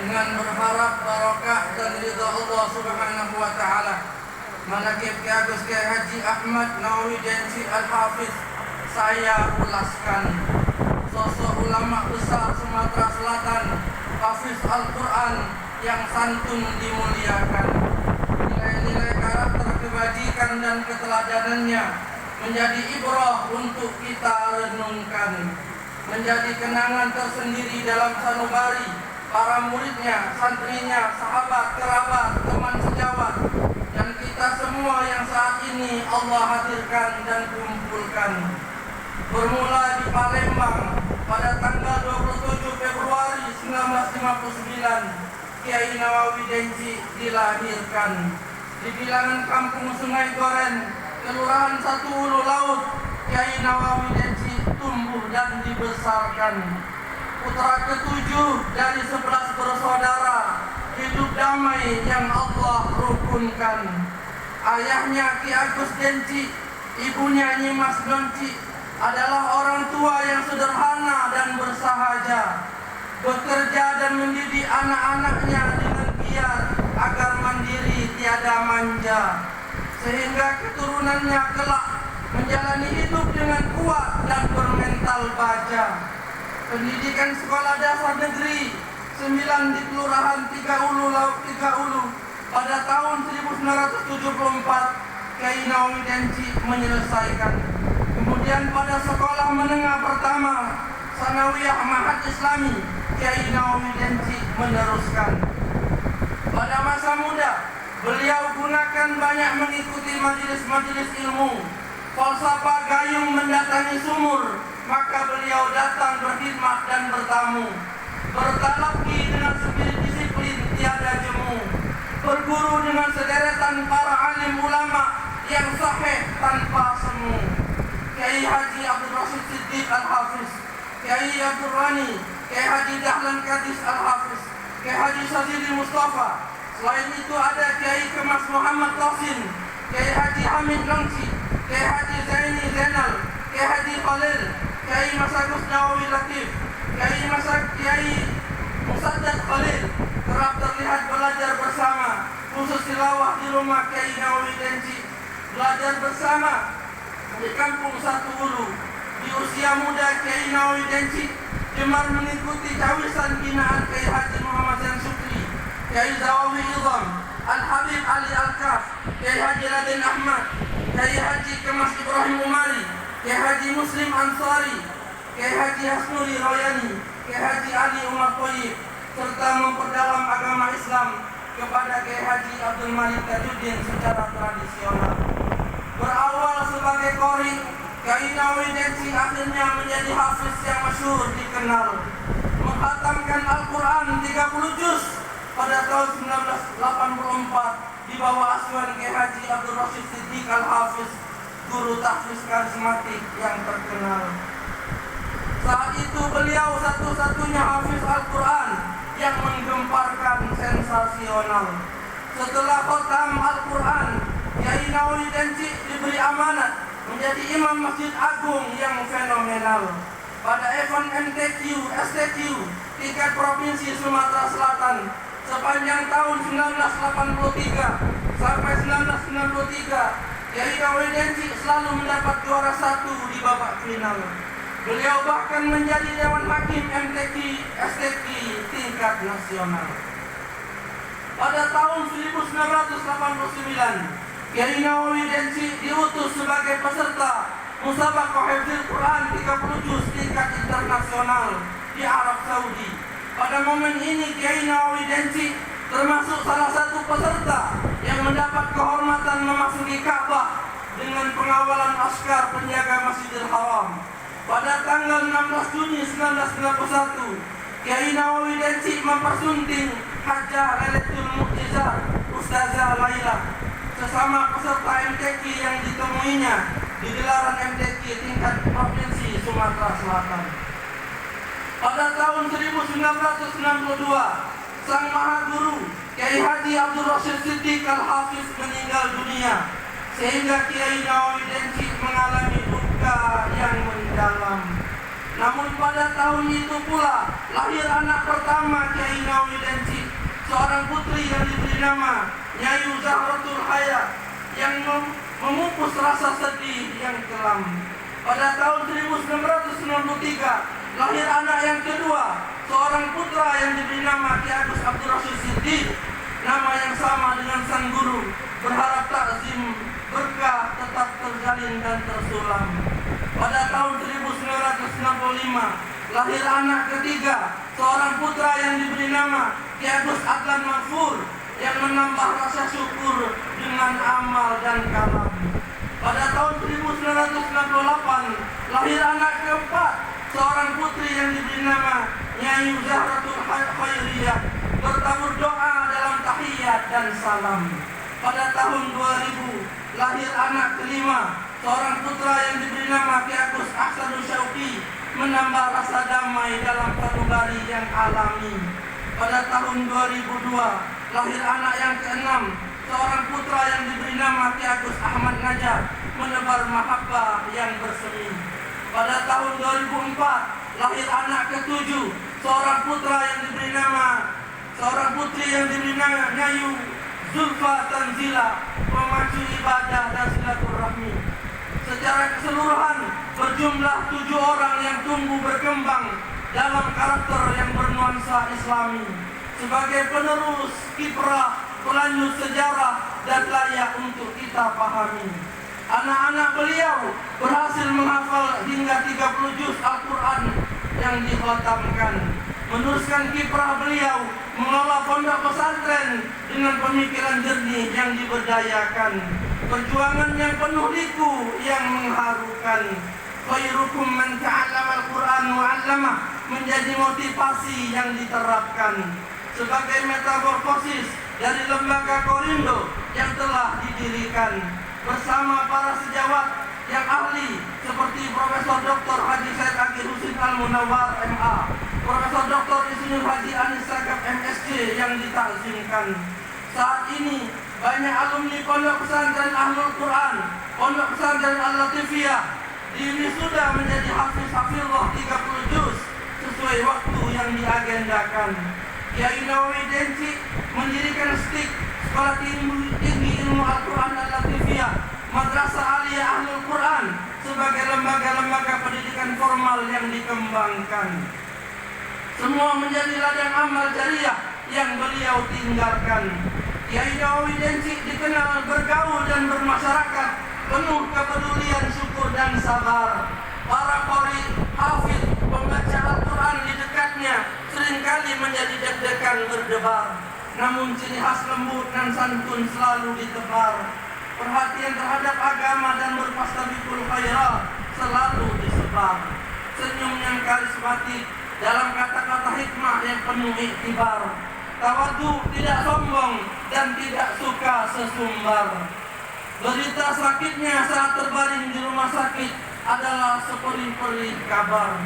dengan berharap barokah dan ridha Allah Subhanahu wa taala. Manaqib Ki Agus Kiai Haji Ahmad Nawawi Denci Al-Hafiz saya ulaskan. Sosok ulama besar Sumatera Selatan, hafiz Al-Quran yang santun dimuliakan. Nilai-nilai karakter kebajikan dan keteladanannya menjadi ibrah untuk kita renungkan, menjadi kenangan tersendiri dalam sanubari para muridnya, santrinya, sahabat, kerabat, teman sejawat, dan kita semua yang saat ini Allah hadirkan dan kumpulkan. Bermula di Palembang pada tanggal 27 Februari 1959, Kiai Nawawi Denci dilahirkan di bilangan kampung Sungai Goren, Kelurahan Satu Ulu Laut. Kiai Nawawi Denci tumbuh dan dibesarkan. Putra ketujuh dari 11 bersaudara, hidup damai yang Allah rukunkan. Ayahnya Ki Agus Denci, ibunya Nyi Mas Donci adalah orang tua yang sederhana dan bersahaja, bekerja dan mendidik anak-anaknya dengan giat agar mandiri tiada manja, sehingga keturunannya kelak menjalani hidup dengan kuat dan bermental baja. Pendidikan sekolah dasar negeri 9 di Kelurahan Tiga Ulu Laut Tiga Ulu pada tahun 1974 Kiai Nawawi Denci menyelesaikan. Kemudian pada sekolah menengah pertama Sanawiyah Ma'had Islami, Kiai Nawawi Denci meneruskan. Pada masa muda beliau gunakan banyak mengikuti majelis-majelis ilmu. Falsafah gayung mendatangi sumur, maka beliau datang berkhidmat dan bertamu. Bertalaqi dengan spirit disiplin tiada jemu. Berguru dengan sederetan para alim ulama yang sahih tanpa semu. Kiai Haji Abdul Rashid Siddiq Al-Hafiz, Kiai Abdul Rani, Kiai Haji Dahlan Kadis Al-Hafiz, Kiai Haji Sazili Mustafa. Selain itu ada Kiai Kemas Muhammad Tasin, Kiai Haji Hamid Longci, Kiai Haji Zaini Zainal, Kiai Haji Khalil, Kiai Masagus Nawawi Latif, Kiai Musaddad Khalil. Kerap terlihat belajar bersama, khusus tilawah di rumah Kiai Nawawi Denci. Belajar bersama di kampung Satu Ulu. Di usia muda Kiai Nawawi Denci gemar mengikuti cawisan binaan Kiai Haji Muhammad Zain Sukri, Kiai Zawawi Idham, Al-Habib Ali Al-Kaf, Kiai Haji Raden Ahmad, Kiai Haji Kemas Ibrahim Umari, Kiai Haji Muslim Ansari, Kiai Haji Hasnuri Royani, Kiai Haji Ali Umar Toyib, serta memperdalam agama Islam kepada Kiai Haji Abdul Malik Tajuddin secara tradisional. Berawal sebagai qori, Kiai Nawawi Denci akhirnya menjadi hafiz yang masyhur dikenal. Menghatamkan Al-Quran 30 juz pada tahun 1984 di bawah asuhan Kiai Haji Abdul Rashid Siddiq Al-Hafiz, guru tahfiz karismatik yang terkenal. Saat itu beliau satu-satunya hafiz Al-Quran yang menggemparkan sensasional. Setelah khatam Al-Quran, Kiai Nawawi Denci diberi amanat menjadi imam Masjid Agung yang fenomenal. Pada event MTQ, STQ tingkat provinsi Sumatera Selatan sepanjang tahun 1983 sampai 1993, Kiai Nawawi Denci selalu mendapat juara 1 di babak final. Beliau bahkan menjadi Dewan Hakim MTQ, STQ tingkat nasional. Pada tahun 1989, Kiai Nawawi Denci diutus sebagai peserta Musabaqah Hifdzul Quran 30 juz tingkat internasional di Arab Saudi. Pada momen ini Kiai Nawawi Denci termasuk salah satu peserta yang mendapat kehormatan memasuki Ka'bah dengan pengawalan askar penjaga Masjidil Haram. Pada tanggal 16 Juni 1991, Kiai Nawawi Denci mempersunting Hajjah Lailatul Mu'jizah Ustazah Laila, sesama peserta MTQ yang ditemuinya di gelaran MTQ tingkat provinsi Sumatera Selatan. Pada tahun 1992, sang Maha Guru Kiai Haji Abdul Rashid Siddiq Al-Hafiz meninggal dunia, sehingga Kiai Nawawi Denci mengalami duka yang mendalam. Namun pada tahun itu pula lahir anak pertama Kiai Nawawi Denci, seorang putri yang diberi nama Nyai Zahratul Haya yang memupus rasa sedih yang kelam. Pada tahun 1993 lahir anak yang kedua, seorang putra yang diberi nama Ki Agus Abdul Rashid Siddiq, nama yang sama dengan sang guru. Berharap takzim berkah tetap terjalin dan tersulam. Pada tahun 1965 lahir anak ketiga, seorang putra yang diberi nama Ki Agus Adlan Mahfur yang menambah rasa syukur dengan amal dan kalam. Pada tahun 1968 lahir anak keempat, seorang putri yang diberi nama Nyai Zahratul Khairiyah, bertabur doa dalam tahiyat dan salam. Pada tahun 2000 lahir anak kelima, seorang putra yang diberi nama Ki Agus Ahsanul Syauqi, menambah rasa damai dalam sanubari yang alami. Pada tahun 2002 lahir anak yang keenam, seorang putra yang diberi nama Ki Agus Ahmad Najar, menebar mahabbah yang bersemi. Pada tahun 2004 lahir anak ketujuh, seorang putra yang diberi nama, seorang putri yang diberi nama Nyayu Zulfa Tanzila, memacu ibadah dan silaturahmi. Secara keseluruhan berjumlah 7 orang yang tumbuh berkembang dalam karakter yang bernuansa Islami, sebagai penerus kiprah, pelanjut sejarah dan layak untuk kita pahami. Anak-anak beliau berhasil menghafal hingga 30 juz Al-Quran yang dikhatamkan. Meneruskan kiprah beliau mengelola pondok pesantren dengan pemikiran jernih yang diberdayakan, perjuangan yang penuh liku yang mengharukan. Khairukum man ta'allama al-Quran wa 'allamah menjadi motivasi yang diterapkan sebagai metamorfosis dari lembaga Korindo yang telah didirikan bersama para sejawat yang ahli seperti Profesor Dr. Haji Said Agil Husin Al-Munawar MA, Profesor Dr. Insinyur Haji Anis Sagaf MSc yang ditakzimkan. Saat ini banyak alumni Pondok Pesantren Ahlul Quran, Pondok Pesantren Al-Latifiyah diwisuda menjadi hafiz-hafizah 30 juz sesuai waktu yang diagendakan. Kiai Nawawi Denci mendirikan STIK, Sekolah Tinggi Ilmu Al-Quran Al-Latifiyah, Madrasah Aliyah Ahlul Quran sebagai lembaga-lembaga pendidikan formal yang dikembangkan. Semua menjadi ladang amal jariah yang beliau tinggalkan. Kiai Nawawi Denci dikenal bergaul dan bermasyarakat, penuh kepedulian, syukur dan sabar. Para qori, hafid, pembaca Al-Quran di dekatnya seringkali menjadi deg-degan berdebar. Namun ciri khas lembut dan santun selalu ditebar. Perhatian terhadap agama dan berfastabiqul khairat selalu disebar. Senyum yang karismatik dalam kata-kata hikmah yang penuh iktibar. Tawadhu, tidak sombong dan tidak suka sesumbar. Berita sakitnya saat terbaring di rumah sakit adalah seperih-perih kabar.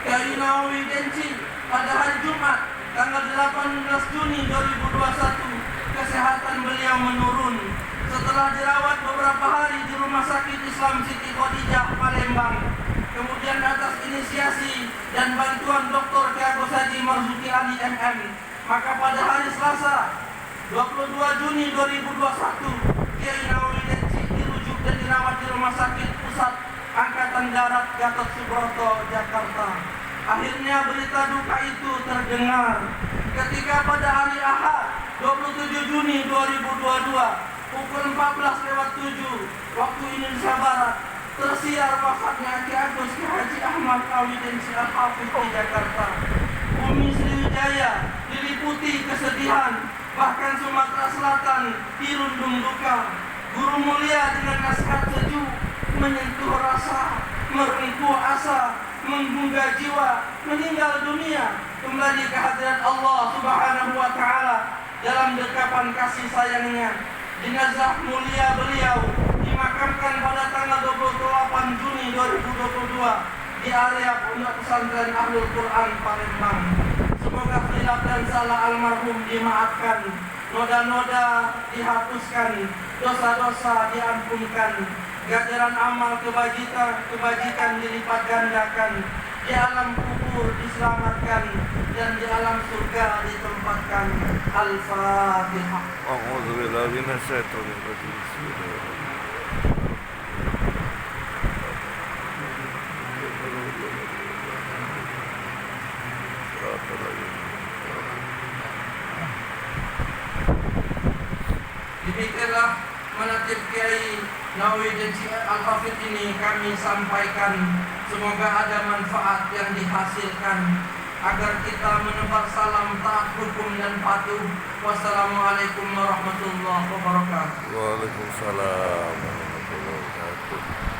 Kiai Nawawi Denci pada hari Jumat tanggal 18 Juni 2021 kesehatan beliau menurun. Setelah dirawat beberapa hari di Rumah Sakit Islam Siti Khadijah Palembang, kemudian atas inisiasi dan bantuan Dr. Ki Agus Haji Marzuki Ali MM, maka pada hari Selasa 22 Juni 2021 Kiai Nawawi Denci dirujuk dan dirawat di Rumah Sakit Pusat Angkatan Darat Gatot Subroto, Jakarta. Akhirnya berita duka itu terdengar ketika pada hari Ahad 27 Juni 2022 pukul 14.07 waktu Indonesia Barat tersiar wafatnya Ki Agus Haji Ahmad Nawawi Denci Al-Hafiz di Jakarta. Bumi Sriwijaya diliputi kesedihan, bahkan Sumatera Selatan dirundung duka. Guru mulia dengan nasihat sejuk menyentuh rasa, merengkuh asa, menggugah jiwa, meninggal dunia kembali ke hadirat Allah Subhanahu wa Ta'ala dalam dekapan kasih sayangnya. Jenazah mulia beliau dimakamkan pada tanggal 28 Juni 2022 di area Pondok Pesantren Ahlul Quran Palembang. Semoga khilaf dan salah almarhum dimaafkan, noda-noda dihapuskan, dosa-dosa diampunkan, ganjaran amal kebajikan dilipat gandakan, di alam kubur diselamatkan, dan di alam surga ditempatkan. Al-Fatihah. A'udzu billahi minasyaitonir rajim. Demikianlah menatib Kiai Nawawi Al-Hafidh ini kami sampaikan. Semoga ada manfaat yang dihasilkan agar kita menebar salam taat hukum dan patuh. Wassalamualaikum warahmatullahi wabarakatuh. Waalaikumsalam.